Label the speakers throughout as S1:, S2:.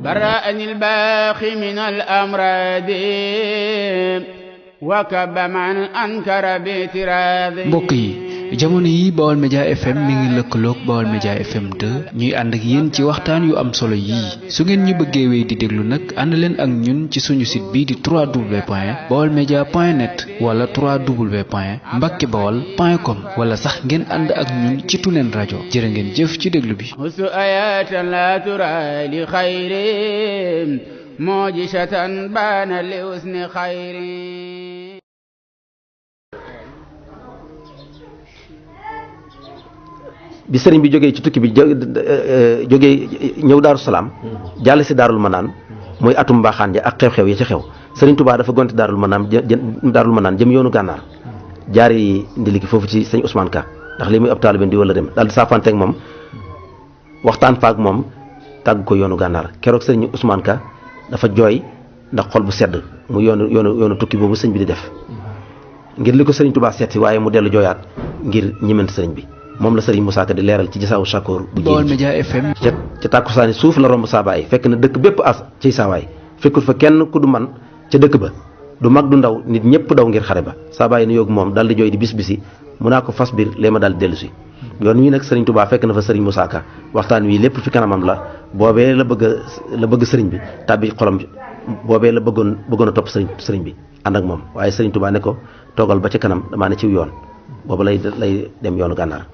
S1: برأني الباقي من الأمراض وكب من أنكر باعتراضي.
S2: mbokk yi jamono yi Baol Média FM mi ngi lëkkaloog Baol Média FM 2 ñuy ànd ak yéen ci waxtaan yu am solo yii su ngeen ñu bëggee wéy di déglu nag ànd leen ak ñun ci suñu site bii di www.baolmedia.net wala www.mbackebaol.com wala sax ngeen ànd ak ñun ci Tulen rajo. jërë ngeen jëf ci déglu bi.
S1: husu ayatan la tura li xayri mujisatan baana li husni xayri.
S3: bi sëriñ bi jógee ci tukki bi jógee ñëw Daaru Salaam jàll si Daarul Manaan mooy atum mbaaxaan ja ak xew-xew yi ci xew sëriñ Touba dafa gonte Daarul Manaan jëm yoonu gànnaar jaari ndiliki foofu ci sëñ Ousmane Ka ndax lii muy ab taalibe di wala dem daal di saafanteeg moom waxtaan faak moom tàgg ko yoonu gànnaar keroog sëriñ Ousmane Ka dafa jooy ndax xol bu sedd mu yoonu tukki boobu sëñ bi di def ngir li ko sëriñ Touba seet si waaye mu dellu jooyaat ngir ñimant sëriñ bi moom la Serigne Moussa Ka di leeral ci Jasaawu Shakoor bu
S2: Baol Média FM
S3: ca tàkkusaani suuf la romb saabaay fekk na dëkk bépp as ciy saawaay fekkul fa kenn ku du man ca dëkk ba du mag du ndaw nit ñëpp daw ngir xare ba saabaay nu yógu moom dal di jooy di bis bisi mu naa ko fas biir lee ma daal di dellu si yoon wii nag Serigne Touba fekk na fa Serigne Moussa Ka waxtaan wi lépp fi kanamam la boobee la bëgg Serigne bi tàbbi xolam boobee la bëggoon a topp Serigne bi ànd ak moom waaye Serigne Touba ne ko toogal ba ca kanam damaa ne ciw yoon boobu lay dem yoonu gànnaar.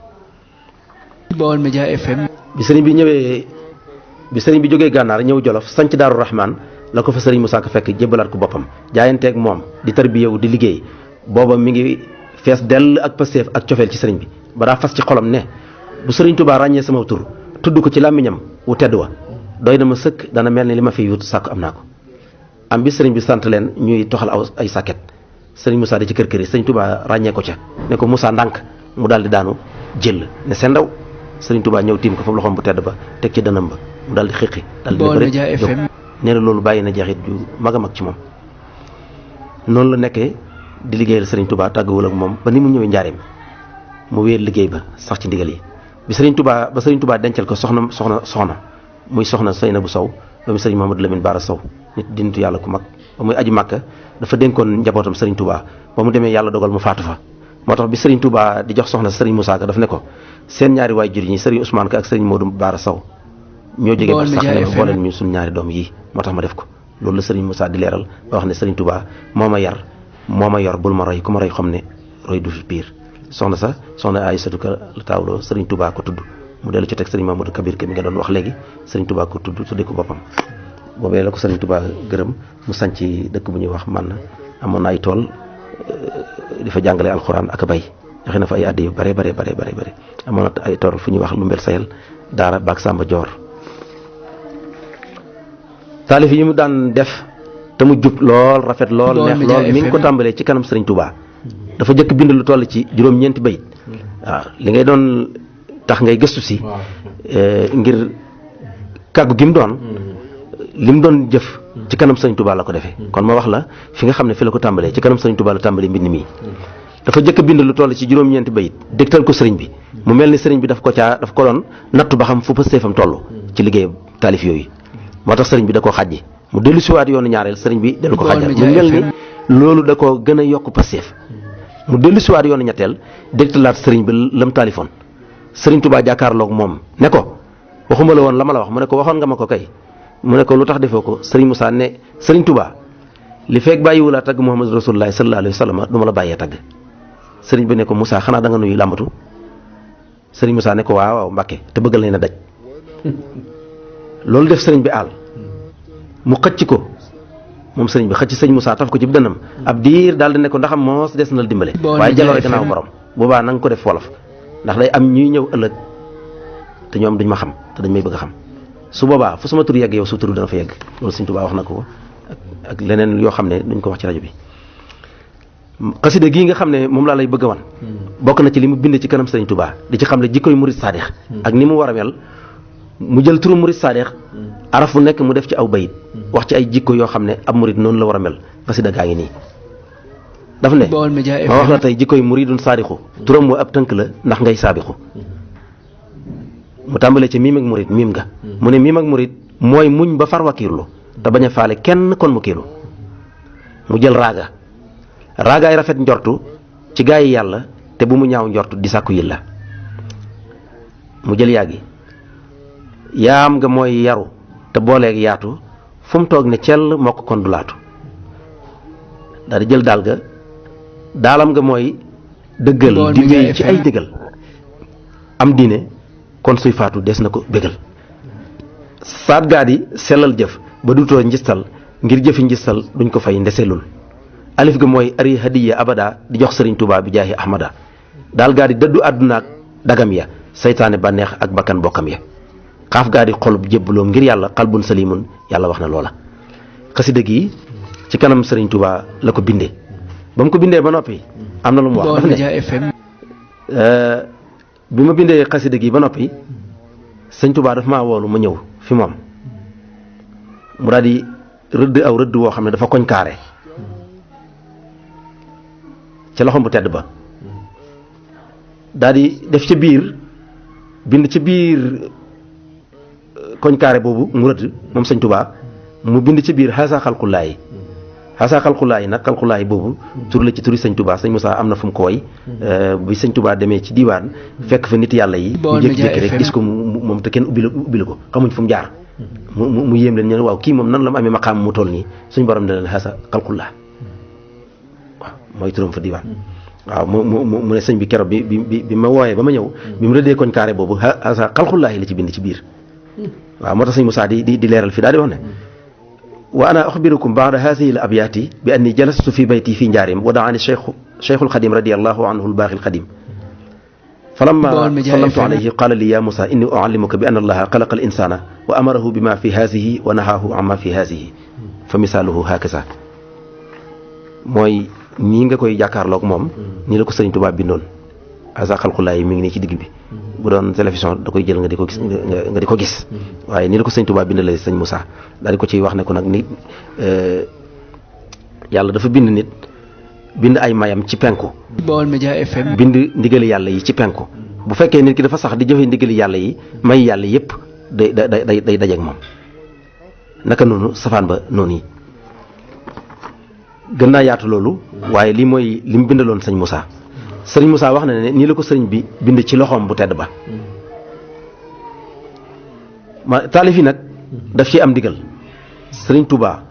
S2: Baol Média FM.
S3: bi sëriñ bi jógee gànnaar ñëw Jolof sanc Daaru Rahman la ko fa sëriñ Moussa Ka fekk jébbalaat ko boppam jaayanteeg moom di tarbiyewu di liggéey booba mi ngi fees dell ak pasteef ak cofeel ci sëriñ bi ba daa fas ci xolam ne bu sëriñ Touba ràññee sama tur tudd ko ci làmmiñam wu tedd wa doy na ma sëkk dana mel ni li ma fi wut sàkk am naa ko am bi sëriñ bi sant leen ñuy toxal ay sàkket sëriñ Moussa di ci kër yi sëriñ Touba ràññee ko ca ne ko Moussa ndànk mu daal di daanu jël ne seen ndaw sëriñ Touba ñëw tiim ko foofu loxoom bu tedd ba teg ci dënam ba mu daal di xiqi daal di
S2: Baol Média FM
S3: nee na loolu bàyyi na jeexit ju mag a mag ci moom noonu la nekkee di liggéeyal sëriñ Touba tàggawul ak moom ba ni mu ñëwee njaareem mu wéer liggéey ba sax ci ndigal yi bi sëriñ Touba dencal ko soxna muy soxna Seynabou Sow doomu sëriñ Mamadou Lamine Bara Sow nit di nitu yàlla ku mag ba muy aji Màkka dafa dénkoon njabootam sëriñ Touba ba mu demee yàlla dogal mu faatu fa moo tax bi sëriñ Touba di jox soxna sëriñ Moussa Ka daf ne ko seen ñaari waay jur ñi sëriñ Ousmane Ka ak sëriñ Modou Bara Sow ñoo jógee ba sax ne ma booleen ñu suñ ñaari doom yii moo tax ma def ko loolu la sëriñ Moussa di leeral ba wax ne sëriñ Touba moo ma yor bul ma roy ku ma roy xam ne roy du fi biir soxna Aïssatou Ka la taawloo sëriñ Touba ko tudd mu dellu ci teg sëriñ Mamadou Kabir Ka mi nga doon wax léegi sëriñ Touba ko tudd tuddee ko boppam boobee la ko sëriñ Touba gërëm mu sanc dëkk bu ñuy wax man amoon na ay tool di fa jàngale alxuraan ak bay joxe na fa ay addi yu bare amoon na ay tool fu ñuy wax lu mbel sayel daara baak Samba Joor taalif yi mu daan def te mu jub lool rafet lool neex lool mi ngi ko tàmbalee ci kanam sëriñ Touba dafa jëkk bind lu toll ci juróom-ñeenti bayit waaw li ngay doon tax ngay gëstu si ngir kàggu gi mu doon li mu doon jëf ci kanam sëriñ Touba la ko defee kon ma wax la fi nga xam ne fi la ko tàmbalee ci kanam sëriñ Touba la tàmbalee mbind mi dafa jëkk bind lu toll ci juróom-ñeenti bayit dégtal ko sëriñ bi mu mel ni sëriñ bi daf ko doon nattu ba xam fu pëstéefam toll ci liggéey taalif yooyu moo tax sëriñ bi da koo xàjji mu dellu siwaat yoonu ñaareel sëriñ bi dellu ko xàjjal mu mel ni loolu da koo gën a yokk pëstéef mu dellu siwaat yoonu ñetteel dégtalaat sëriñ bi lam taalifoon sëriñ Touba jàkkaarloog moom ne ko waxuma la woon la ma la wax mu ne ko waxoon nga ma ko kay mu ne ko lu tax defoo ko sëriñ Moussa ne sëriñ Touba li fekk bàyyiwulaa tagg Muhammad Rasulullah sallallahu alayhi wa sallam du ma la bàyyee tagg sëriñ bi ne ko Moussa xanaa da nga nuyu làmbatu sëriñ Moussa ne ko waaw Mbàkke te bëggal leen a daj loolu def sëriñ bi àll mu xëcc ko moom sëriñ bi xëcc sëñ Moussa taf ko ci dënnam ab diir daal di ne ko ndaxam moos des na la dimbale waaye jaloore gannaaw borom boobaa na nga ko def wolof ndax day am ñuy ñëw ëllëg te ñoom duñ ma xam te dañ may bëgg a xam su boobaa fu sama tur yegg yow su tur dana fa yegg loolu sëñ Touba wax na ko ak leneen yoo xam ne duñ ko wax ci rajo bi xasida gii nga xam ne moom laa lay bëgg a wan bokk na ci li mu bind ci kanam sëriñ Touba di ci xam ne jikkoy murid saadix ak ni mu war a mel mu jël turu murid saadix araf bu nekk mu def ci aw bayit wax ci ay jikko yoo xam ne ab murid noonu la war a mel xasida gaa ngi nii daf ne ma wax la tey jikkoy muridun saadixu turam moo ab tënk la ndax ngay saabixu mu tàmbalee ci miim ak murid miim nga mu ne miim ak murid mooy muñ ba far wakiirlu te bañ a faale kenn kon mu kiilu mu jël raagaay rafet njortu ci gaa yi yàlla te bu mu ñaaw njortu di sàkku yilla mu jël yàggi yaam nga mooy yaru te booleeg yaatu fu mu toog ne cell mokk kon du laatu daal di jël daal ga daalam nga mooy dëggal di wéy ci ay digal am diine kon suy faatu des na ko bégal saat gaa di sellal jëf ba dutoo njistal ngir jëfi njistal duñ ko fay ndeselul alif ga mooy ari hadiya abada di jox sëriñ Tuubaa bi jaahi ahmada daal gaa di dëddu àddunaak dagam ya saytaane bànneex ak bakkan bokkam ya xaaf gaa di xolub jébbaloo ngir yàlla xalbun salimun yàlla wax na loola xasida gi ci kanam sëriñ Tuubaa la ko bindee ba mu ko bindee ba noppi am na lu mu wax dafa ne bi ma bindee xasida gi ba noppi sëñ Tuubaa dafa maa woolu ma ñëw fi moom mu daal di rëdd aw rëdd woo xam ne dafa koñ kaare ca loxom bu tedd ba daal di def ca biir bind ca biir koñ kaare boobu mu rëdd moom sëñ Tuubaa mu bind ca biir xaasa xalqulaayi nag xalqulaayi boobu tur la ci turi sëñ Tuubaa sëñ Moussa am na fu mu ko woy bi sëñ Tuubaa demee ci diiwaan fekk fa nit yàlla yi mu jékki-jékki rek gis ko moom te kenn ubbi ko xamuñ fu mu jaar mu yéem leen ñu ne waaw kii moom nan la mu amee maqaam mu toll nii suñ borom ne leen xaasa xalqulaa waaw mooy turam fa diiwaan waaw mu ne sëñ bi keroog bi ma wooyee ba ma ñëw bi mu rëddee koñ carré boobu xaasa xalqulaa la ci bind ci biir waaw moo tax sëñ Moussa di leeral fii daal di wax ne wa ana axbirukum baada haadihi al abyaati bi anni jalastu fi bayti fi njaarim wa daani cheikhul xadim radiallahu anhu albaaxi alxadim falamma sallamtu alayhi qaala li ya Moussa inni uallimuka bi anna allaha xalaqa al insana wa amarahu bima fi haadihi wa nahaahu amma fi haadihi fa misaaluhu hakaza mooy nii nga koy jàkkaarloog moom nii la ko sëriñ Tuubaa bindoon asa xalqulaay mi ngi nii ci digg bi bu doon télévision da koy jël nga di ko gis nga di ko gis waaye nii la ko sëñ Tuubaa bind la sëñ Moussa daal di ko ciy wax ne ko nag nit yàlla dafa bind nit bind ay mayam ci penku
S2: Baolmedias FM
S3: bind ndigali yàlla yi ci penku bu fekkee nit ki dafa sax di jëfe ndigali yàlla yi may yàlla yépp day dajeeg moom naka noonu safaan ba noonu yi gën naa yaatu loolu waaye lii mooy li mu bindaloon sëñ Moussa sëriñ Moussa wax na ne nii la ko sëriñ bi bind ci loxoom bu tedd ba taalif yi nag daf ci am ndigal sëriñ Touba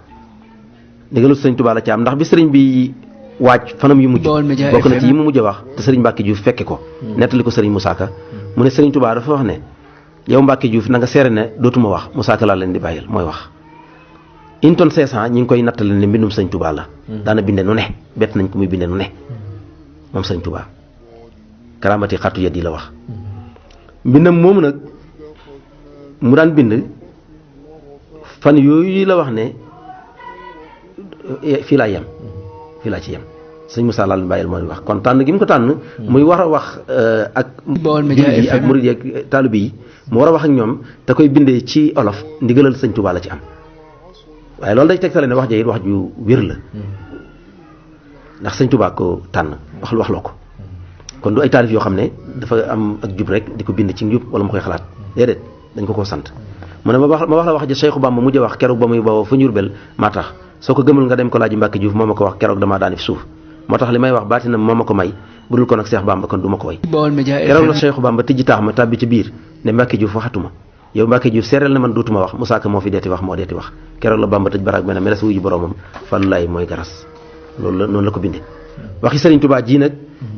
S3: ndigalu sëriñ Touba la ci am ndax bi sëriñ bi waaj fanam yu mujj bokk na ci yi mu mujj a wax te sëriñ Mbacke Diouf fekke ko nettali ko sëriñ Moussa Ka mu ne sëriñ Touba dafa wax ne yow Mbacke Diouf na nga seere ne dootuma wax Moussa Ka laa leen di bàyyil mooy wax une tonne 500 ñi ngi koy nattale ne mbindum sëriñ Touba la daana binde nu ne bett nañ ko muy binde nu ne moom sëriñ Touba karaamati xattu yet yi la wax mbindam moomu nag mu daan bind fan yooyu la wax ne fii laa ci yem sëñ Moussa laal bàyyil mooy wax kon tànn gi mu ko tànn muy war a wax ak jullit yi ak murid yi ak taalibe yi mu war a wax ak ñoom te koy bindee ci olof ndigalal sëñ Touba la ci am waaye loolu day tegtale ne wax ja it wax ju wér la ndax sëñ Touba ko tànn waxloo ko kon du ay taalif yoo xam ne dafa am ak jub rek di ko bind ci njub wala mu koy xalaat déedéet dañ ko sant mu ne ma wax la wax ja Cheikhu Bamba mujj wax keroog ba muy bawoo fa Njurbel maa tax soo ko gëmul nga dem ko laaj Mbàkke Diouf moo ma ko wax keroog damaa daani fi suuf moo tax li may wax baatinam moo ma ko may bu dul ko nag Cheikh Bamba kon du ma ko way keroog la Cheikhu Bamba tijji taax ma tàbbi ci biir ne Mbàkke Diouf waxatuma yow Mbàkke Diouf seereel na man dootuma wax Moussa Ka moo fi deeti wax moo deeti wax keroog la Bamba tëj baraag mel ne meles wuyu boromam Fallulaay mooy garas loolu la noonu la ko bindee waxi Serigne Touba ji nag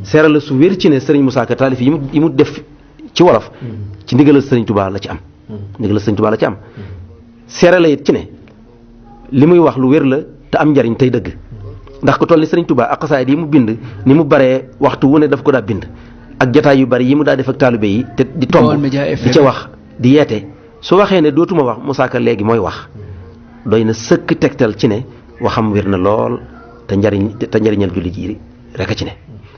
S3: seeral la su wér ci ne Serigne Moussa Ka taalif yi mu def ci wolof ci ndigalal Serigne Touba la ci am ndigalal Serigne Touba la ci am seeral la it ci ne li muy wax lu wér la te am njariñ tey dëgg ndax ko toll ni Serigne Touba ak xasaayid yi mu bind ni mu baree waxtu wu ne daf ko daa bind ak jataay yu bari yi mu daa def ak taalibe yi te di tomb di ca wax di yeete su waxee ne dootuma wax Moussa Ka léegi mooy wax doy na sëkk tegtal ci ne waxam wér na lool te njariñal jullit yi rek a ci ne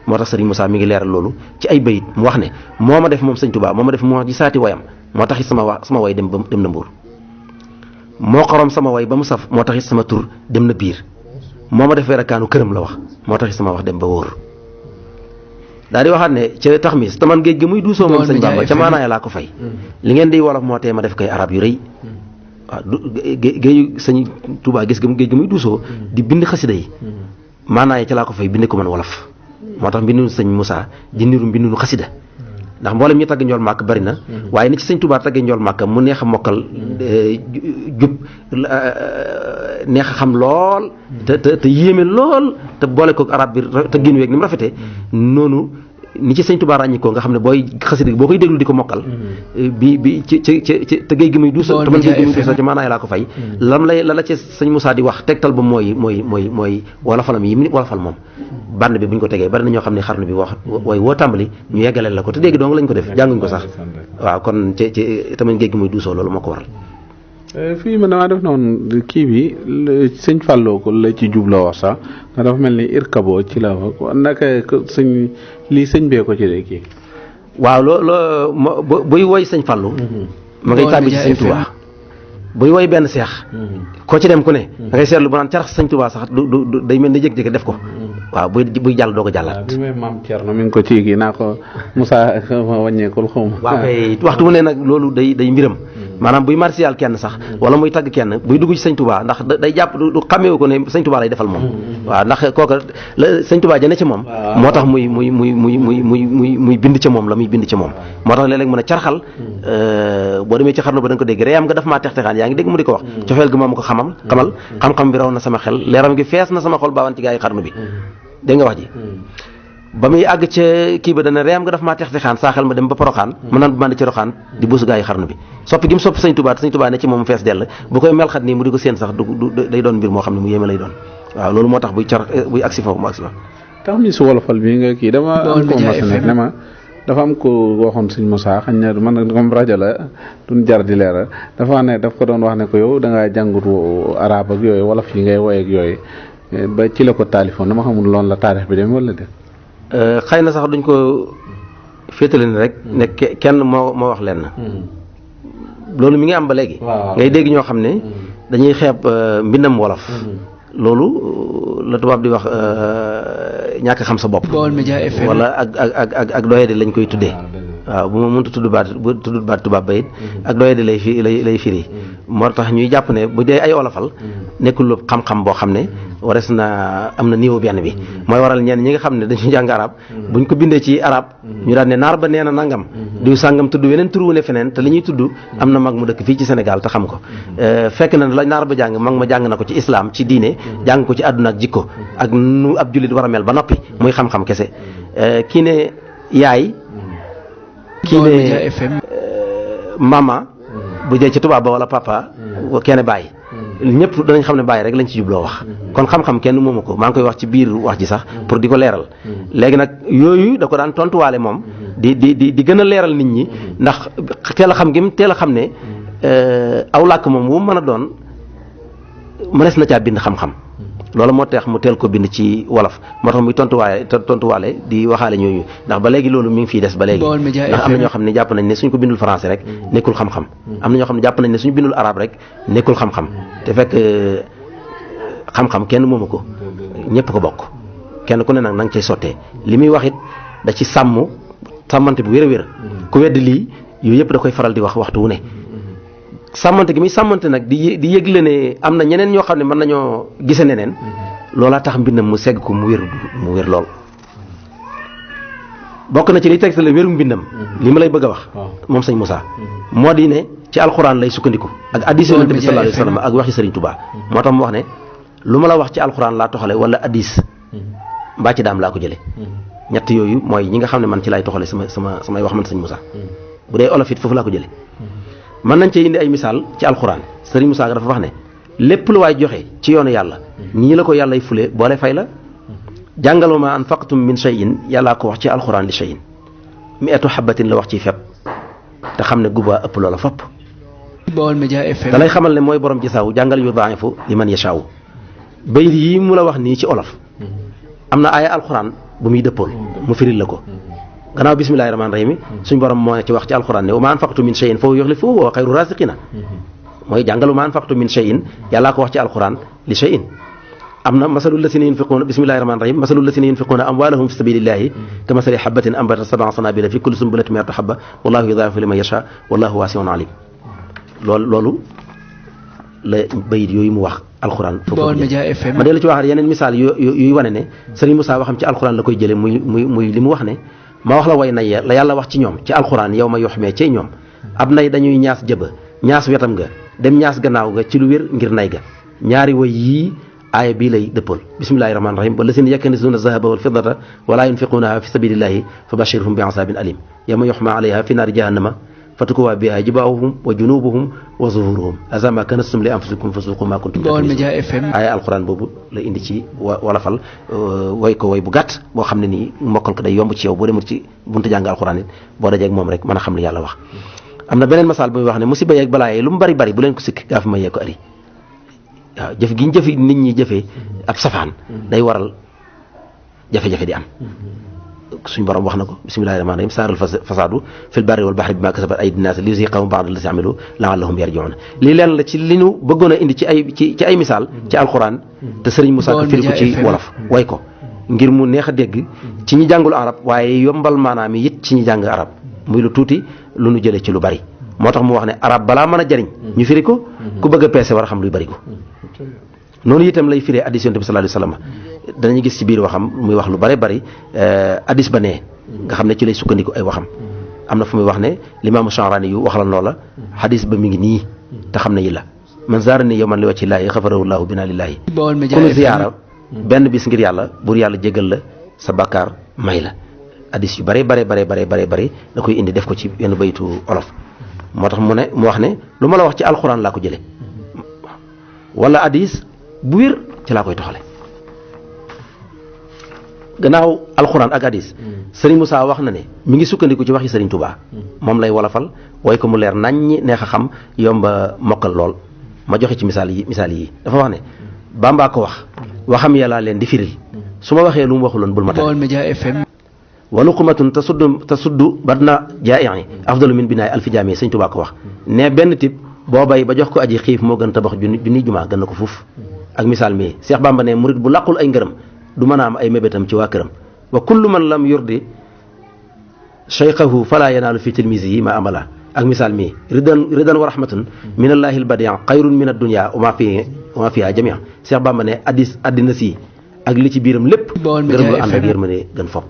S3: moo tax Serigne Moussa mi ngi leeral loolu ci ay bayit mu wax ne moo ma def moom Serigne Touba moo ma def mu wax ji saati woyam moo taxit sama way dem na mbuur moo xorom sama way ba mu saf moo taxit sama tur dem na biir moo ma def weerakaanu këram la wax moo taxit sama wax dem ba wóor daal di waxaat ne ca tax mis te man géej gi muy duusoo moom sëñ Bamba ca maanaaya laa ko fay li ngeen di wolof moo tee ma def koy arab yu rëy waaw géeju sëñ Touba géej ga muy duusoo di bind xasida yi maanaa yi ca laa ko fay binde ko man wolof moo tax mbindunu sëñ Moussa di niru mbindunu xasida ndax mboolem ñi tagg njool màkk bari na waaye ni ci sëñ Touba taggee njool màkk mu neex a mokkal jub neex a xam lool te yéeme lool te boole ko arab bi te génn weeg ni mu rafetee noonu ni ci sëñ Touba ràññikoo nga xam ne booy xasida boo koy déglu di ko mokkal bi ci te géej gi muy duusa te man géej gi muy duusa ci maanaay laa ko fay la la ci sëñ Moussa di wax tegtal ba mooy wolofalam yi mu wolofal moom band bi bu ñu ko tegee bari na ñoo xam ne xarnu bi wax way woo tàmbali ñu yeggaleel la ko te dégg dong lañ ko def jànguñ ko sax waaw kon ci tamit géej gi muy duusoo loolu moo ko waral
S4: fii man damaa def noonu kii bi sëñ Fallou ko la ci jubloo wax sax nga dafa mel ni irkabo ci la naka sëñ lii sëñ bee ko ci de kii
S3: waaw loolu buy woy sëñ Fallou ma ngay tàbbi ci sëñ Touba buy woy benn seex koo ci dem ku ne da ngay seetlu bu naan carax sëñ Touba sax du day mel ni jékki-jékki def ko waaw buy jàll doo ko jàllaat
S4: bi may maam Thierno mi ngi ko ci kii naa ko Moussa wàññeekul xaw ma
S3: waaw kay waxtu mu ne nag loolu day mbiram maanaam buy martial kenn sax wala muy tagg kenn buy dugg ci sëñ Touba ndax day jàpp du xàmmeewu ko ne sëñ Touba lay defal moom waaw ndax kooka la sëñ Touba jëne ca moom moo tax muy bind ca moom la muy bind ca moom moo tax léeg-léeg mën a carxal boo demee ci xarnu ba da nga ko dégg reyam nga daf maa textexaan yaa ngi dégg mu di ko wax cofeel gi moom ko xamal xam-xam bi raw na sama xel leeram gi fees na sama xol baawan ci gaa yi xarnu bi dégg nga wax ji ba muy àgg ca kii ba dana reem nga daf maa tex xaan saa xel ma dem ba poroxaan ma naan bu mandi ci roxaan di buusu gaa yi xarnu bi soppi gi mu sopp sëñ Touba te sëñ Touba ne ci moom fees dell bu koy melxat nii mu di ko séen sax du day doon mbir moo xam ne mu yéeme lay doon waaw loolu moo tax buy agsi foofu mu agsi fa
S4: tax mi su wolofal bi nga kii dama am ko mas nekk ne ma dafa am ko waxoon sëñ Moussa xañ na man comme rajo la duñ jar di leeral dafa ne daf ko doon wax ne ko yow da ngaa jàngut arab ak yooyu wolof yi ngay woy ak yooyu ba ci la ko taalifoon dama xamul loolu la taarix bi dem wala def
S3: xëy na sax duñ ko féetale ni rek ne kenn moo wax leen na loolu mi ngi am ba léegi ngay dégg ñoo xam ne dañuy xeeb mbindam wolof loolu la tubaab di wax ñàkk xam sa bopp wala ak doyadi lañ koy tuddee waaw bu ma mënta tudd baat tubaab ba it ak doyadi lay firi moo tax ñuy jàpp ne bu dee ay olofal nekkul lu xam-xam boo xam ne wares na am na niveau benn bi mooy waral ñenn ñi nga xam ne dañu jàng arab buñ ko bindee ci arab ñu daan ne naar ba nee na nangam diw sàngam tudd weneen tur wu ne feneen te li ñuy tudd am na mag mu dëkk fii ci Sénégal te xam ko fekk na la naar ba jàng mag ma jàng na ko ci islam ci diine jàng ko ci àdduna ak jikko ak nu ab jullit war a mel ba noppi muy xam-xam kese kii ne yaay kii ne mama bu dee ci tubaab ba wala papa kenn bàyyi ñëpp danañ xam ne bàyyi rek lañ ci jubloo wax kon xam-xam kenn moomu ko maa ngi koy wax ci biir wax ji sax pour di ko leeral léegi nag yooyu da ko daan tontuwaale moom di gën a leeral nit ñi ndax teel a xam gi teel a xam ne aw làkk moom wu mën a doon mënees na caa bind xam-xam loolu moo tax mu teel ko bind ci wolof moo tax muy tontuwaale di waxaale ñooñu ndax ba léegi loolu mi ngi fiy des ba léegi ndax am na ñoo xam ne jàpp nañ ne suñ ko bindul français rek nekkul xam-xam am na ñoo xam ne jàpp nañ ne suñu bindul arabe rek nekkul xam-xam te fekk xam-xam kenn moomu ko ñëpp ko bokk kenn ku ne nag na nga cay sottee li muy wax it da ci sàmmante bu wér a wér ku wedd lii yooyu yëpp da koy faral di wax waxtu wu ne sàmmante gi muy sàmmante nag di yëgle ne am na ñeneen ñoo xam ne mën nañoo gise neneen loolaa tax mbindam mu segg ko mu wér lool bokk na ci liy tegtale wéru mbindam li ma lay bëgg a wax moom sëñ Moussa moo di ne ci alxuraan lay sukkandiku ak hadiis Yonent bi sallallahu alayhi wa sallam ak waxi Sëriñ Touba moo tax mu wax ne lu ma la wax ci alxuraan laa toxale wala hadiis mbaa ci daam laa ko jële ñett yooyu mooy ñi nga xam ne man ci laay toxale samay wax man sëñ Moussa bu dee olof it foofu laa ko jële mën nañ cee indi ay misaal ci alxuraan Sëriñ Moussa dafa wax ne lépp lu waay joxe ci yoonu yàlla ñii la ko yàllay fule boole fay la jàngaloo ma anfaqtum min shay'in yàllaa ko wax ci alxuraan li shay'in mi'atu habatin la wax ci fepp te xam ne guba ëpp loola fopp da lay xamal ne mooy borom ci saw jàngal yu daa'ifu liman yashaaw bayit yi mu la wax nii ci olof am na ay alxuraan bu muy dëppool mu firil la ko gannaaw bismillaahi rahmaani rahiim suñ borom moo ne ci wax ci alxuraan ne wa maa anfaqtum min shay'in fa huwa yukhlifuhu wa huwa khayru raasiqiina mooy jàngalu maa anfaqtum min shay'in yàllaa ko wax ci alxuraan li shay'in am na masalul lazina yunfiquuna bismillaahi rahmaani rahiim masalul lazina yunfiquuna amwaalahum fi sabiilillaahi ka masali habbatin ambatat sab'a sanaabila fi kulli sunbulatin mi'atu habba wallaahu yudaa'ifu liman yashaa wallaahu waasi'un aliim loolu la bayit yooyu mu wax alxuraan
S2: Baol Média FM
S3: ma dee la ci waxaat yeneen misaal yuy wane ne Serigne Moussa waxam ci alxuraan la koy jële muy li mu wax ne ma wax la way nay ya la yàlla wax ci ñoom ci alxuraan yow ma yoxmee cey ñoom ab nay dañuy ñaas jëba ñaas wetam ga dem ñaas gannaaw ga ci lu wér ngir nay ga ñaari way yii aaya bii lay dëppal bismillahi rahmaani rahim wala seen yaknizuna zahaba wal fiddata wala yunfiqunaha fi sabilillahi fa bashirhum bi asabin alim yawma yuhma alayha fi naari jahannama fatukuwa biha jibahuhum wa junubuhum wa zuhuruhum haza ma kanastum li anfusikum fasuqu ma kuntum
S2: Baol Média FM
S3: aaya alquran boobu la indi ci wolofal way ko way bu gàtt boo xam ne nii mokkal ko day yomb ci yow boo demul ci buntu jàng alquran it boo dajeeg moom rek mën a xam li yàlla wax am na beneen masaal bu muy wax ne musiba yeeg balaa yi lu mu bari bari bu leen ko sikk gaa fi ma yee ko ari waaw jëf gi ñu jëfi nit ñi jëfee ab safaan day waral jafe-jafe di am suñ borom wax na ko bismillahi rahmaani rahim saaral fasaadu fil barri wal bahri bima kasabat aydin naas liyuziqahum ba'da allazii amilu la'allahum yarji'uun lii leen la ci li ñu bëggoon a indi ci ay misaal ci alquran te Serigne Moussa ko firi ko ci wolof way ko ngir mu neex a dégg ci ñi jàngul arab waaye yombal maanaam it ci ñi jàng arab muy lu tuuti lu nu jëlee ci lu bari moo tax mu wax ne arab balaa mën a jariñ ñu firi ko ku bëgg a peese war a xam luy bari ko noonu itam lay firee addis yonent bi sallallahu alayhi wasallam danañu gis ci biir waxam muy wax lu bare bari addis ba nee nga xam ne ci lay sukkandiku ay waxam am na fu muy wax ne limaamu Sha'raani yu wax la loola xadis ba mi ngi nii te xam ne yi la man zaarani yawman li wajhi llaahi xafarahu llaahu binaa lillaahi ku nu ziyaara benn bis ngir yàlla buur yàlla jégal la sa bakkaar may la addis yu bare da koy indi def ko ci yenn baytu olof moo tax mu wax ne lu ma la wax ci alxuraan laa ko jële wala addis bu wér ci laa koy toxale gannaaw alxuraan ak hadis Serigne Moussa wax na ne mi ngi sukkandiku ci waxi Serigne Touba moom lay wolofal way ko mu leer naññ neex a xam yomba mokkal lool ma joxe ci misaal yi dafa wax ne Bamba ko waxam yàllaa leen di firil su ma waxee lu mu waxuloon bul ma
S2: Baol Média FM
S3: wa luqmatun tasuddu badna jaa'i afdalu min binaay alfi jaami Serigne Touba ko wax ne benn tip boo bay ba jox ko aji xiif moo gën tabax junni jumaa gën na ko fuuf ak misaal mi Cheikh Bamba ne murid bu laqul ay ngërëm du mën a am ay mébétam ci waa këram wa kullu man lam yurdi cheykhahu fala yanaalu fi tilmisihi ma amala ak misaal mi ridan wa rahmatun min allahi albadian xayrun min addunia wa ma fiha jamia Cheikh Bamba ne addina si ak li ci biiram lépp ngërëm lu ànd ak yërmande gën fopp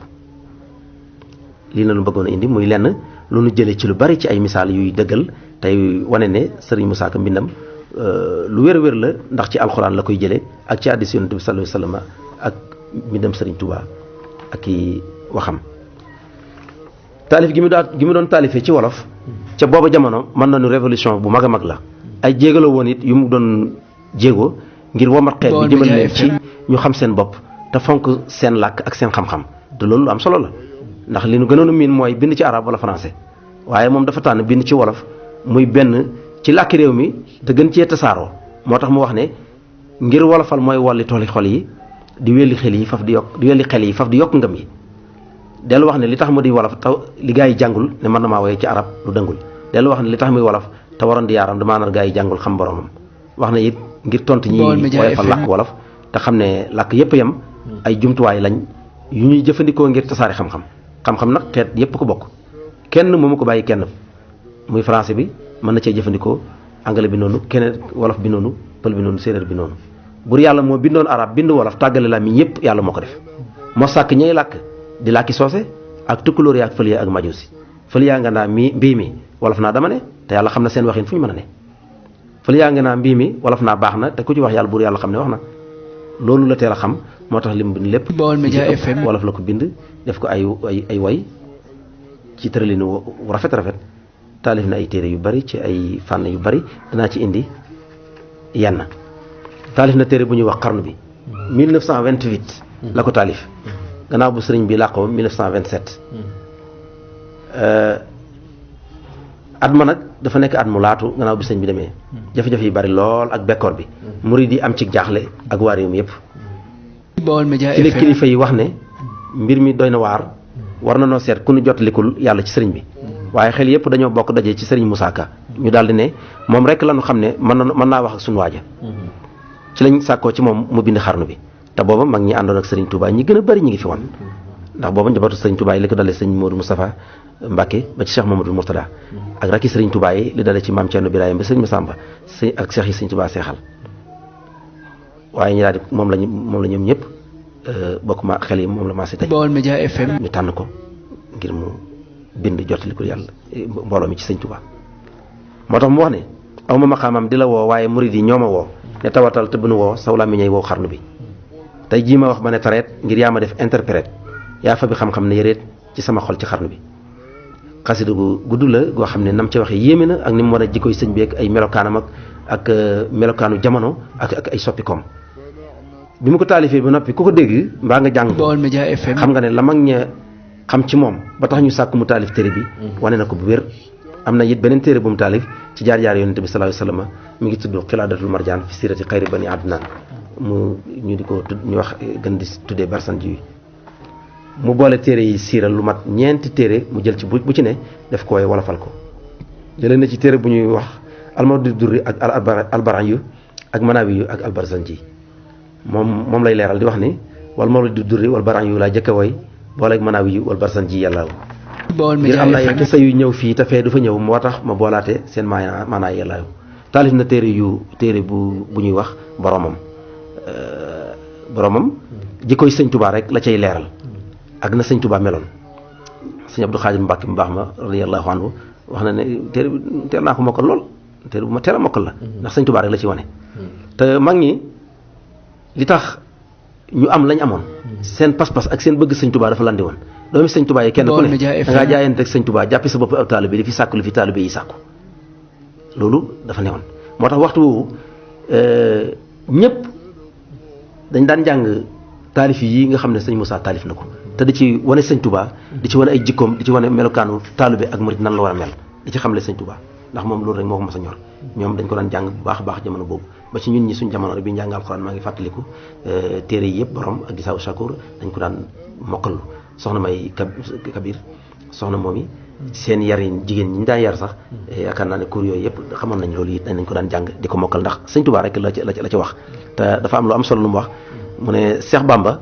S3: lii na lu bëggoon a indi muy lenn lu nu jëlee ci lu bari ci ay misaal yuy dëggal tey wane ne Serigne Moussa Ka mbindam lu wér la ndax ci alxuraan la koy jëlee ak ci hadiis Yonent bi sallallahu alayhi wasallam ak mbindam Serigne Touba ak i waxam taalif gi mu doon taalifee ci wolof ca booba jamono mën nañu révolution bu mag a mag la ay jéego la woon it yu mu doon jéego ngir womat xeet bi jëmal leen ci ñu xam seen bopp te fonk seen làkk ak seen xam-xam te loolu lu am solo la ndax li nu gënoon a miin mooy bind ci arabe wala français waaye moom dafa tànn bind ci wolof muy benn ci làkki réew mi te gën cee tasaaroo moo tax mu wax ne ngir wolofal mooy wolli tooli xol yi di welli xel yi faf di yokk ngëm yi dellu wax ne li tax mu di wolof taw li gaa yi jàngul ne mën na maa woye ci arab lu dëngul dellu wax ne li tax muy wolof te waroon di yaaram damaa nar gaa yi jàngul xam boromam wax na it ngir tontu ñi woyofal làkk wolof te xam ne làkk yépp yam ay jumtuwaay lañ yu ñuy jëfandikoo ngir tasaari xam-xam nag xeet yépp ko bokk kenn moomu ko bàyyi kenn muy français bi mën na cee jëfandikoo anglais bi noonu keneen wolof bi noonu pël bi noonu séeréer bi noonu bur yàlla moo bindoon arab bind wolof tàggale la mi ñëpp yàlla moo ko def moo sàkk ñay làkk di làkki soose ak tukkulóor ya ak fël ya ak majusi fël yaa nga naa mbii mi wolof naa dama ne te yàlla xam na seen waxin fu ñu mën a ne fël yaa nga naa mbii mi wolof naa baax na te ku ci wax yàlla bur yàlla xam ne wax na loolu la teel a xam moo tax li mu bind lépp
S2: Baol Média FM
S3: wolof la ko bind def ko ay way ci tëralinu rafet taalif na ay téere yu bari ci ay fànn yu bari danaa ci indi yenn taalif na téere bu ñuy wax xarnu bi 1928 la ko taalif gannaaw bu sëriñ bi làqoo 1927 at ma nag dafa nekk at mu laatu gannaaw bi sëriñ bi demee jafe-jafe yi bari lool ak bekkoor bi murid yi am ci jaaxle ak waa réew mi yëpp
S2: Baol Média
S3: ci la kilifa yi wax ne mbir mi doy na waar war na noo seet ku nu jotlikul yàlla ci sëriñ bi waaye xel yëpp dañoo bokk daje ci Serigne Moussa Ka ñu daal di ne moom rek la ñu xam ne mën naa wax ak suñu waaja ci lañ sàkkoo ci moom mu bind xarnu bi te booba mag ñi àndoon ak Serigne Touba ñi gën a bari ñi ngi fi woon ndax booba njabootu sëriñ Touba yi li ko dalee sëñ Modou Moustapha Mbacke ba ci Cheikh Mamadou Mourtada ak rakki sëriñ Touba yi li dalee ci maam Thierno Birahim ba sëñ Massamba ak Cheikh yi sëñ Touba seexal waaye ñu daal di moom la ñoom ñëpp bokk ma xel yi moom la maasee tey.
S2: Baolmedias FM.
S3: ñu tànn ko ngir mu bind jottali ko yàlla mbooloo mi ci sëñ Touba moo tax mu wax ne aw ma maqaamam di la woo waaye murid yi ñoo ma woo ne tawatal te bu nu woo saw làmmiñ ñay woo xarnu bi tey jii ma wax ba ne tareet ngir yaa ma def interprète yaa fa bi xam-xam ne yëreet ci sama xol ci xarnu bi. xasida gu gudd la goo xam ne nam ci waxee yéeme na ak ni mu war a jikkoy sëñ bi ak ay melokaanam ak melokaanu jamono ak ay soppikoom bi mu ko taalifee ba noppi ku ko dégg mbaa nga jàng
S2: Baolmedias FM
S3: xam nga ne la mag ña xam ci moom ba tax ñu sàkk mu taalif téere bi wane na ko bu wér. am na it beneen téere bu mu taalif ci jaar-jaar yonent bi sallallahu alayhi wasallam mi ngi tudd xilaadatul marjaan fi sirati xayri bani adnaan mu ñu di ko ñu wax gën di tuddee barsan ji mu boole téere yi siiral lu mat ñeenti téere mu jël ci bu ci ne def koy wolofal ko jëlee na ci téere bu ñuy wax almawdu durri ak albaran yu ak manaawi yu ak albarzan ji moom lay leeral di wax ni wal mawdu durri wal baran yu laa jëkk a woy boole ak manaawi yu wal barzan ji yàlla ngir am na ay kisa yu ñëw fii te fee du fa ñëw moo tax ma boolaate seen maanaa yàlla taalif na téere bu ñuy wax boromam jikkoy sëñ Touba rek la cay leeral ak na sëñ Touba meloon sëñ Abdou Khadir Mbacke mu baax ma radiyallahu anhu wax na ne téere bi teel naa ko mokkal lool téere bu ma teel a mokkal la ndax sëñ Touba rek la ci wane te mag ñi li tax ñu am lañ amoon seen pas-pas ak seen bëgg sëñ Touba dafa landi woon doomi sëñ Touba yi kenn ku ne dangaa jaayante ak sëñ Touba jàppi sa bopp ab taalibe di fi sàkku li fi taalibe yi sàkku loolu dafa newoon moo tax waxtu woowu ñëpp dañ daan jàng taalif yi nga xam ne sëñ Moussa taalif na ko te di ci wane sëñ Touba di ci wane ay jikkoom di ci wane melokaanu taalibe ak murit nan la war a mel di ci xamle sëñ Touba ndax moom loolu rek moo ko mas a ñor ñoom dañ ko daan jàng bu baax a baax jamono boobu ba ci ñun ñi suñ jamono rek bi ñu jàng alxuraan maa ngi fàttaliku téere yi yëpp borom ak gisaaw Shakur dañ ko daan mokkalu soxna may Kabir soxna moom yi seen yar yi jigéen ñi ñu daan yar sax yaakaar naa ne cours yooyu yëpp xamoon nañ loolu it dañ ko daan jàng di ko mokkal ndax sëñ Touba rek la ci wax te dafa am lu am solo lu mu wax mu ne Cheikh Bamba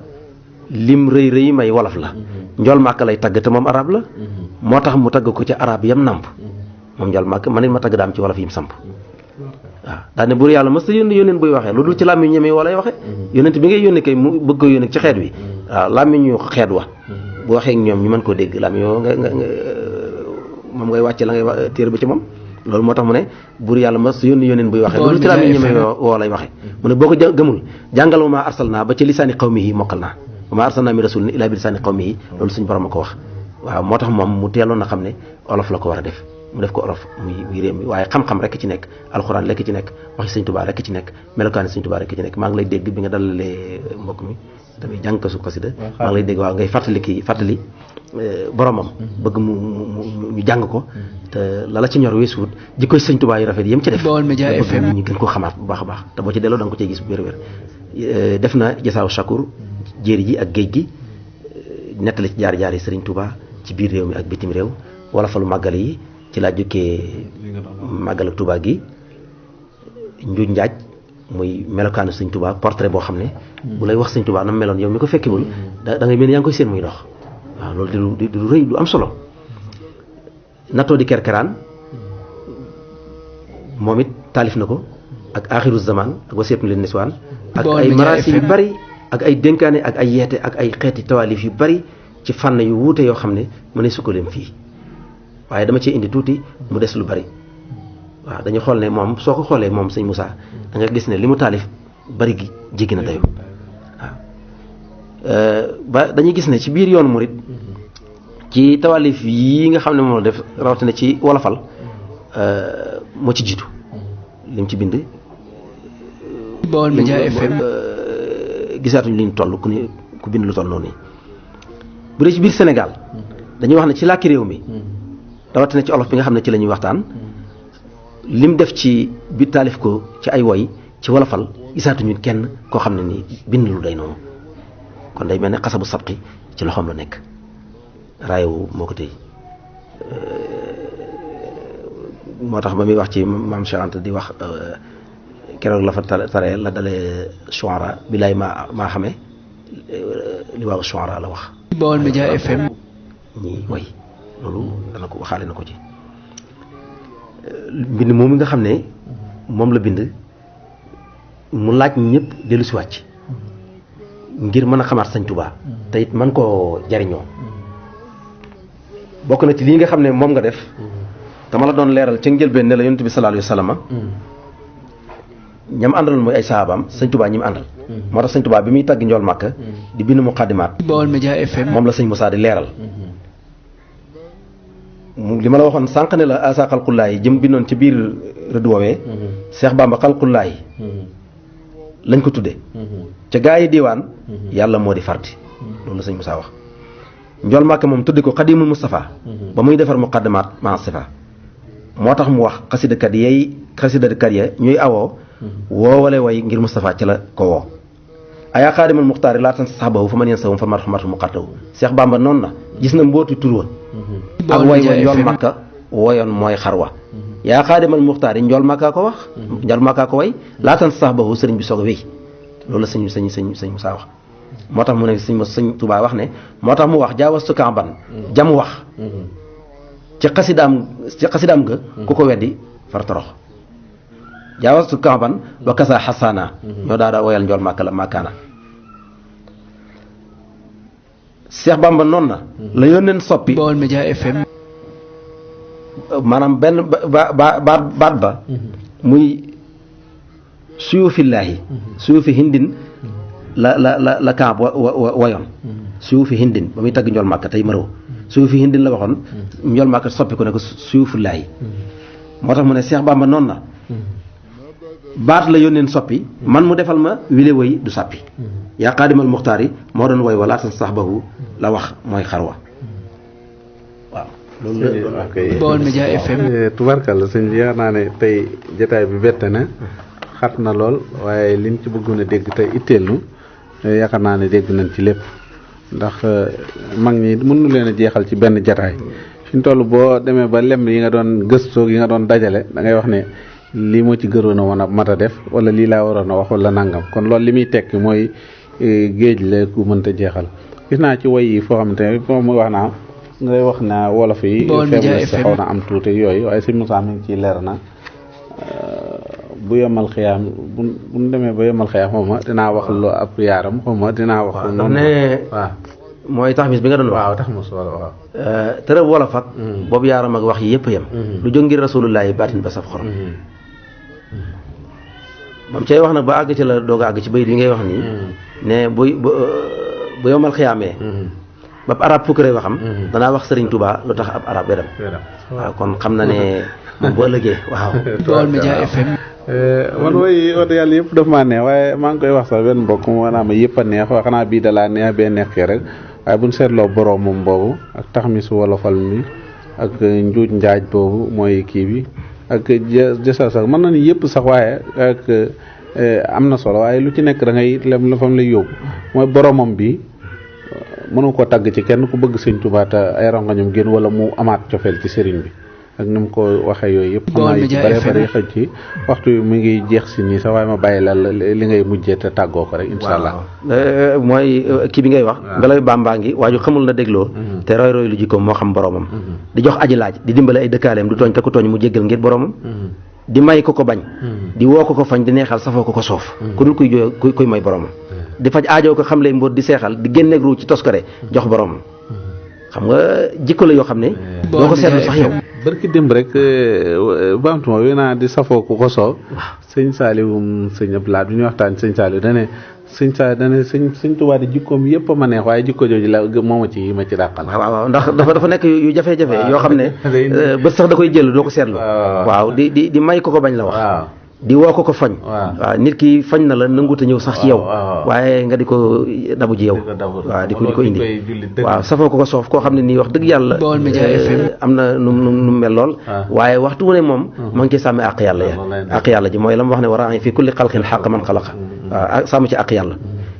S3: lim rëy may wolof la njool màkk lay tagg te moom arab la moo tax mu tagg ko ci arab yam namp moom njool màkk man it ma tagg daam ci wolof yim samp waaw daane buur yàlla mës ta yónni yóneen buy waxee lu dul ci làmmiñ ñeme wala waxe yónent bi ngay yónni kay mu bëgg ko yónni ci xeet wi waaw làmmiñu xeet wa bu waxee ak ñoom ñu mën koo dégg làmmiñ yoo nga moom ngay wàcce la ngay téere ba ci moom loolu moo tax mu ne buur yàlla mës ta yónni yóneen buy waxee lu dul ci làmmiñ ñeme woo lay waxe mu ne boo ko gëmul jàngal ma arsalna ba ci lisaani qawmihi mokkal naa wa ma arsalna min rasulin illa bi lisaani qawmihi loolu suñ borom a ko wax waaw moo tax moom mu teeloon na xam ne olof la ko war a def mu def ko olof muy réew mi waaye xam-xam rekk ci nekk alxuraan rekk ci nekk waxi sëñ Touba rekk ci nekk melokaani sëñ Touba rekk ci nekk maa ngi lay dégg bi nga dalalee mbokk mi tamit jàng ko su xasida maa ngi lay dégg waaw ngay fàttali boromam bëgg mu ñu jàng ko te la ci ñor weesuwut jikkoy sëñ Touba yu rafet yëm ci def
S2: Baolmedias FM
S3: ñu gën koo xamaat bu baax a baax te boo ci delloo da nga ko cee gis bu wér def na jasaaw Shakur jéeri ji ak géej gi nettali ci jaar yi sëriñ Touba ci biir réew mi ak bitim réew wala falu màggal yi ci laa jukkee màggal ak Touba gi njuuj njaaj muy melokaanu sëñ Touba portrait boo xam ne bu lay wax sëñ Touba na meloon yow mi ko fekkewul da ngay mel ni yaa ngi koy seen muy dox waaw loolu di lu rëy lu am solo nattoo di kerkeraan moom it taalif na ko ak axiru zaman ak waseetu leen niswaan ak ay maraasi yu bari ak ay dénkaane ak ay yeete ak ay xeeti tawaalif yu bari ci fànn yu wuute yoo xam ne mu ne su ko leen fii waaye dama cee indi tuuti mu des lu bari waaw dañu xool ne moom soo ko xoolee moom sëñ Moussa da nga gis ne li mu taalif bari gi jéggi na dayo waaw ba dañuy gis ne ci biir yoonu murit ci tawaalif yi nga xam ne moom la def rawatina ci wolofal moo ci jiitu lim ci bind
S2: Baolmedias FM
S3: gisaatuñ liñ toll ku bind lu toll noonu bu dee ci biir Sénégal dañuy wax ne ci làkki réew mi rawatina ci olof bi nga xam ne ci la ñuy waxtaan lim def ci biir taalif ko ci ay woy ci wolofal gisaatuñu kenn koo xam ne ni bind lu day noonu kon day mel ne xasabu sabqi ci loxoom la nekk raayewu moo ko tey moo tax ba muy wax ci maam Cheikh Anta di wax keroog la fa tare la dalee shuara bi laay maa xamee li waaw shuara la wax
S2: Baol Média FM
S3: ñi way loolu dana ko waxaale na ko ci mbind moom nga xam ne moom la bind mu laaj ñëpp dellu si wàcc ngir mën a xamaat Sëñ Tuubaa te it man koo jariñoo bokk na ci lii nga xam ne moom nga def dama la doon leeral ca njëlbeen ne la yonent bi sallallahu alayhi wa sallam ñam àndaloon mooy ay saabaam Sëñ Tuubaa ñi mu àndal moo tax Sëñ Tuubaa bi muy tàgg njool Màkka di bind muqaddimaat
S2: Baol Média FM
S3: moom la Sëñ Musaa di leeral li ma la waxoon sànq ne la asa xalqullaay jëm bindoon ci biir rëdd woowee Seex Bàmba xalqullaay lañ ko tudde ca gaa yi diiwaan yàlla moo di fardi loolu la Sëñ Musaa wax njool Màkka moom tudde ko xadimul Mustafa ba muy defar muqaddimaat ma sifa moo tax mu wax xasidakat ya ñuy awoo woowale way ngir Mustafa ci la ko woo ayaa xaadimal muxtaari laa tan saxbahu fa man yen sawum fa marxamatu muqattaw Seex Bàmba noonu na gis na mbooti tur wa ak way wa njool Màkka woyoon mooy xarwa yaa xaadimal muxtaar yi njool Màkkaa ko wax njool Màkkaa ko way laatan sax ba sëriñ bi soog a wéy loolu la sëñ Musaa wax moo tax mu ne sëñ Tuubaa wax ne moo tax mu wax jaawastu kamban jam wax ci xasidaam ga ku ko weddi far torox jaawastu kamban wa kasa xasaana ñoo daa woyal njool Màkka la màkkaana Seex Bàmba noonu na la yónneen soppi
S2: Baol Média FM
S3: maanaam benn baat ba muy suyufillaahi suyufi hindin la kaab wayoon suyufi hindin ba muy tagg njool Màkka tey maroo suyufi hindin la waxoon njool Màkka soppi ko ne ko suyufillaahi moo tax mu ne Seex Bàmba noonu na baat la yónneen soppi man mu defal ma wile woy du sàppi yaa xaadimal muxtaar yi moo doon woy walaatan sax bahu la wax mooy xarwa waaw loolu
S2: Baol Média FM
S4: tubarkalla sëñ bi yaakaar naa ne tey jotaay bi bette na xat na lool waaye liñ ci bëggoon a dégg tey itteelu yaakaar naa ne dégg nañ ci lépp ndax mag ñi mënu leen a jeexal ci benn jotaay fi ñu toll boo demee ba lem yi nga doon gëstoo yi nga doon dajale da ngay wax ne lii moo ci gëroon a mën a mat a def wala lii laa waroon a wax wala nangam kon loolu li muy tekki mooy géej la ku mënta jeexal gis naa ci woy yi foo xamante ne foo muy wax naa ngay wax na wolof yi faiblesse xaw na am tuuti yooyu waaye Sëñ Musaa mi ngi ciy leer na bu yemal xiyaam bu demee ba yemal xiyaam xaw ma dinaa wax lu ab yaaram xaw ma dinaa wax noonu waaw
S3: mooy tax mis bi nga doon wax
S4: waaw tax mis waaw
S3: tërëb wolof ak boobu yaaram ak wax yi yëpp yem lu jóg ngir rasulullaahi baatin ba saf xorom bam cay wax nag ba àgg ci la doog a àgg ci bayit yi ngay wax nii ne bu yomal xiyaamee ba arab fukkare waxam danaa wax Sëriñ Tuubaa lu tax ab arab wedam waaw kon xam na ne moom bu ëllëgee waaw
S2: Baol Média FM
S4: man woy wax yàlla yëpp daf maa neex waaye maa ngi koy wax sax benn mbokk mu maanaam yëpp a neex waaye xanaa bii dalaa neex bee nekkee rek waaye buñ seetloo boroom moom boobu ak tax mi su wolofal mi ak njuuj njaaj boobu mooy kii bi ak jësal sax mën na ni yëpp sax waaye ak am na solo waaye lu ci nekk da ngay lem la fam lay yóbbu mooy boromam bi mënu ko tagg ci kenn ku bëgg Sëñ Tuubaa te ay rongañam génn wala mu amaat cofeel ci sëriñ bi ak ni mu ko waxee yooyu yëpp xam naa yi ci bare bare xëj ci waxtu wi mu ngi jeex si nii sax waaye ma bàyyi la li ngay mujjee te tàggoo ko rek insha allah
S3: mooy kii bi ngay wax ngelaw bàmbaa ngi waaju xamul na dégloo te roy roy lu jikkoom moo xam boromam di jox aji laaj di dimbale ay dëkkaaleem du tooñ te ku tooñ mu jéggal ngir boromam di may ko ko bañ di woo ko ko fañ di neexal safoo ko ko soof ku dul kuy may boromam di faj aajoo ko xam lay mbóot di seexal di génneeg ruu ci toskare jox boromam xam nga jikko la yoo xam ne doo ko seetlu sax yow
S4: barki démb rek baamtuma wi naa di safoo ku ko soof sëñ Saaliwum sëñ Abdoulaye bi ñuy waxtaan sëñ Saaliw dane sëñ Tuubaa di jikkoom yëpp a ma neex waaye jikko jooju la mooma ci ma ci dàqal
S3: waaw ndax dafa nekk yu jafe-jafe yoo xam ne bët sax da koy jël doo ko seetlu waaw di may ko bañ la wax di woo ko fañ waaw nit ki fañ na la nanguta ñëw sax ci yow waaye nga di ko dabu ji yow waaw di ko indi waaw safoo ko soof koo xam ne nii wax dëgg yàlla am na nu mel lool waaye waxtu wu ne moom ma ngi ciy sàmme àq yàlla àq yàlla ji mooy la mu wax ne war a fi kulli xalqin xaq man xalaqa waaw sàmm ci àq yàlla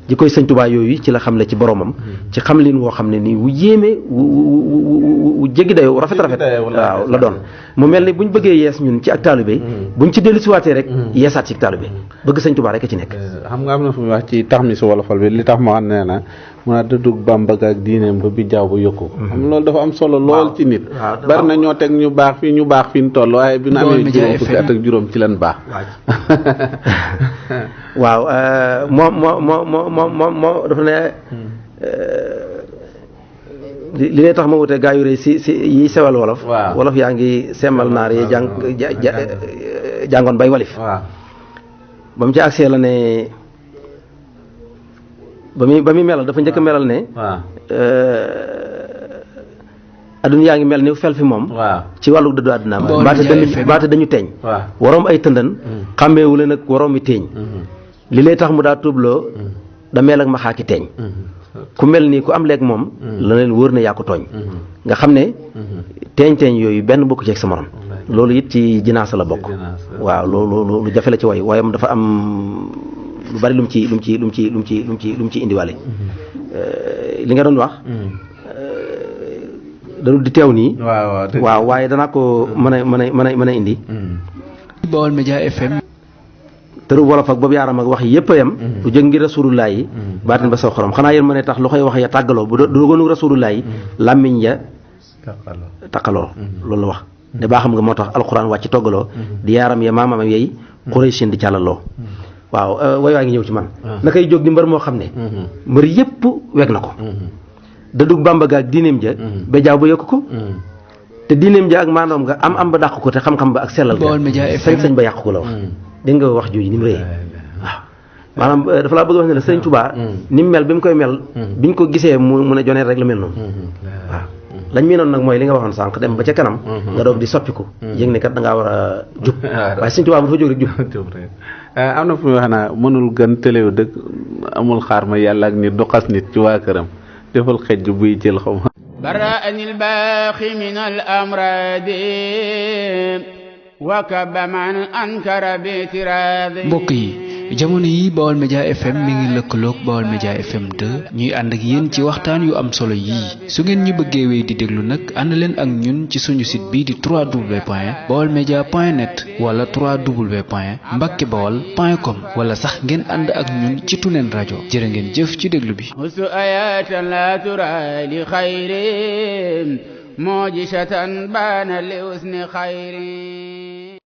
S3: ji koy Sëñ Tuubaa yooyu ci la xamle ci boromam ci xam lin woo xam ne nii wu yéeme wu jéggi dayoo rafet waaw la doon mu mel ni buñ bëggee yees ñun ci ak taalibe buñ ci dellu siwaatee rek yeesaat ci taalibe bëgg Sëñ Tuubaa rek a ci nekk
S4: xam nga am na fu muy wax ci tax mi si wolofal bi li tax ma wax nee na mun a dëddug Bàmba ak diineem ba bi jaww ba yokku xam loolu dafa am solo lool ci nit bari na ñoo teg ñu baax fii ñu toll waaye bi na amee juróom fukki at ak juróom ci leen baax
S3: waaw moo dafa ne li lay tax ma wute gaa yu rëy si yi sewal wolof wolof yaa ngi semmal naar yi jàngoon bay walif ba mu ci agsee la ne ba muy melal dafa njëkk melal ne adduna yaa ngi mel ni fel fi moom ci wàllu dëddu àdduna baate dañu teeñ waroom ay tëndan xàmmeewu leen ak waroom yi teeñ li lay tax mu daa tuubloo da mel ak ma xaaki teeñ ku mel nii ku am leeg moom la leen wóor na yaa ko tooñ nga xam ne teeñ yooyu benn bokk ci ak sa morom loolu it ci jinaasa la bokk waaw loolu lu jafe la ci way waaye dafa am lu bari lu mu ci indiwaale li nga doon wax dañu di teew nii waaw waaye danaa ko mën a indi
S2: Baol Média FM
S3: tëru wolof ak boobu yaaram ak wax yëpp a yem du jëg ngir rasulullah yi baatin ba saw xorom xanaa yéen ma ne tax lu koy wax ya tàggaloo bu doonu rasulullah yi làmmiñ ya taqaloo loolu la wax ne baa xam nga moo tax alxuraan wàcc toggaloo di yaaram ya maamam yey Quraysin di càllaloo waaw way waa ngi ñëw ci man na koy jóg di mbër moo xam ne mbër yëpp weg na ko dëddug Bàmba ga ak diineem ja ba jaaw ba yokk ko te diineem ja ak maanoom nga am ba dàq ko te xam-xam ba ak sellal ga sañ ba yàq ko la wax dégg nga wax jooju ni mu rëy waaw maanaam dafa laa bëgg wax ne la Sëriñ Tuubaa ni mu mel bi mu koy mel biñ ko gisee mu ne jonee rek la mel noonu waaw lañ miinoon nag mooy li nga waxoon sànq dem ba ca kanam nga doog di soppiku yëg ne kat da ngaa war a jub waaye Sëriñ Tuubaa bu dafa jóg rek jub
S4: am na fu muy wax naa mënul gën téléw dëkk amul xaar ma yàlla ak nit du xas nit ci waa këram defal xejj buy jël xaw ma
S1: برأني الباقي من الأمراض وكب من أنكر باعتراض
S2: mbokk yi jamono yi Baol Média FM mi ngi lëkkaloog Baol Média FM 2 ñuy ànd ak yéen ci waxtaan yu am solo yii su ngeen ñu bëggee wéy di déglu nag ànd leen ak ñun ci suñu site bii di www.baolmedia.net wala www.mbackebaol.com wala sax ngeen ànd ak ñun ci Tunen rajo jërë ngeen jëf ci déglu bi
S1: husu ayatan la tura li xayri mujisatan bana li usni xayri